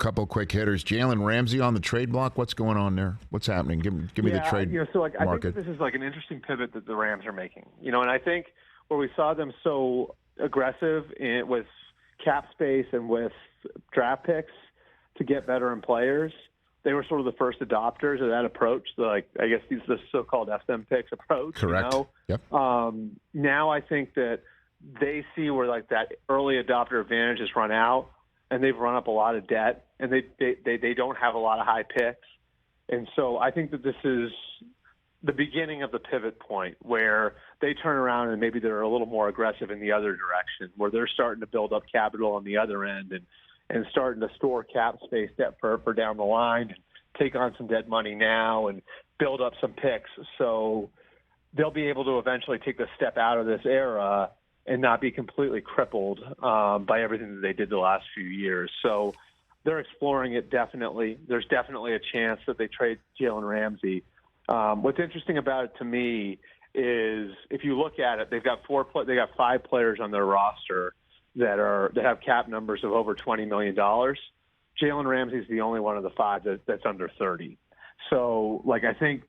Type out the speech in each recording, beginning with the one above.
couple quick hitters. Jalen Ramsey on the trade block. What's going on there? What's happening? Give me the trade I think market. this is like an interesting pivot that the Rams are making. And I think where we saw them so aggressive with cap space and with draft picks to get veteran players, they were sort of the first adopters of that approach. I guess these are the so-called SM picks approach. Correct. Yep. Now I think that they see where that early adopter advantage has run out, and they've run up a lot of debt, and they don't have a lot of high picks. And so I think that this is the beginning of the pivot point where they turn around and maybe they're a little more aggressive in the other direction, where they're starting to build up capital on the other end and starting to store cap space for down the line and take on some dead money now and build up some picks. So they'll be able to eventually take the step out of this era and not be completely crippled by everything that they did the last few years. So they're exploring it definitely. There's definitely a chance that they trade Jalen Ramsey. What's interesting about it to me is if you look at it, they've got 5 players on their roster that have cap numbers of over $20 million. Jalen Ramsey is the only one of the 5 that's under 30. So I think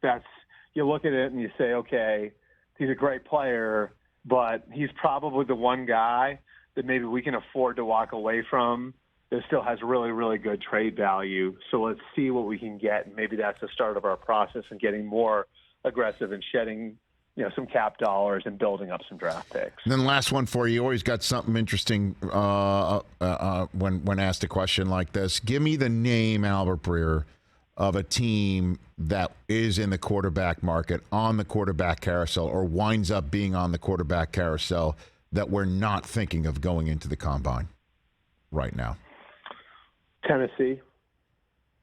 you look at it and you say, okay, he's a great player, but he's probably the one guy that maybe we can afford to walk away from that still has really, really good trade value. So let's see what we can get. And maybe that's the start of our process and getting more aggressive and shedding, some cap dollars and building up some draft picks. And then last one for you. You always got something interesting when asked a question like this. Give me the name, Albert Breer, of a team that is in the quarterback market, on the quarterback carousel, or winds up being on the quarterback carousel that we're not thinking of going into the combine right now.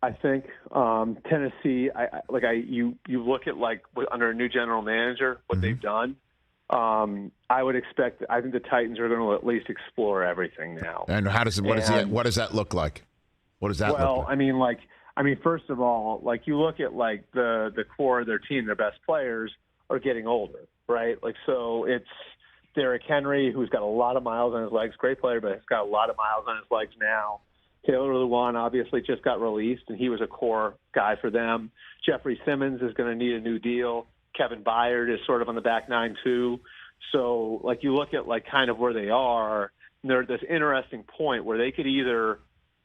I think Tennessee. You look at under a new general manager what they've done. I would expect. I think the Titans are going to at least explore everything now. And what does that look like? What does that look like? I mean, first of all, you look at the core of their team, their best players are getting older, right? So it's Derrick Henry, who's got a lot of miles on his legs, great player, but he's got a lot of miles on his legs now. Taylor Lewan obviously just got released, and he was a core guy for them. Jeffrey Simmons is going to need a new deal. Kevin Byard is sort of on the back nine too. So you look at kind of where they are, and they're at this interesting point where they could either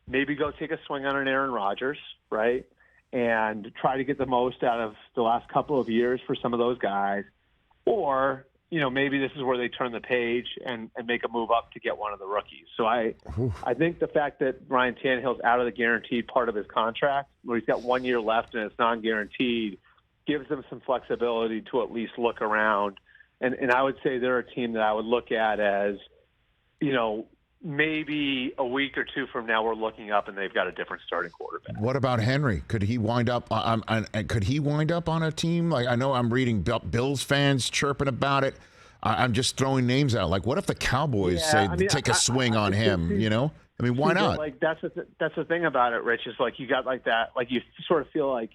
maybe go take a swing on an Aaron Rodgers, right, and try to get the most out of the last couple of years for some of those guys, or maybe this is where they turn the page and make a move up to get one of the rookies. So I think the fact that Ryan Tannehill's out of the guaranteed part of his contract, where he's got 1 year left and it's non-guaranteed, gives them some flexibility to at least look around. And I would say they're a team that I would look at as, maybe a week or two from now we're looking up and they've got a different starting quarterback. What about Henry? Could he wind up on a team? I know I'm reading Bills fans chirping about it. I'm just throwing names out. What if the Cowboys take a swing on him? Why not? That's the thing about it, Rich. Is you got that. You sort of feel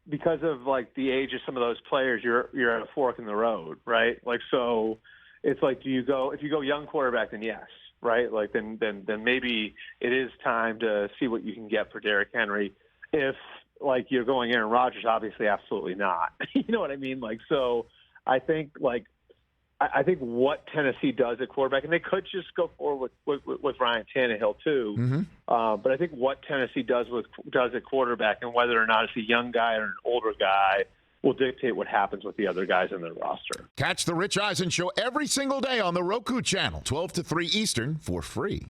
because of the age of some of those players, you're at a fork in the road, right? So it's do you go if you go young quarterback? Then yes. Right, then maybe it is time to see what you can get for Derrick Henry. If you're going Aaron Rodgers, obviously, absolutely not. You know what I mean? So I think I think what Tennessee does at quarterback, and they could just go forward with Ryan Tannehill too. Mm-hmm. But I think what Tennessee does at quarterback, and whether or not it's a young guy or an older guy, will dictate what happens with the other guys in their roster. Catch the Rich Eisen Show every single day on the Roku channel, 12 to 3 Eastern, for free.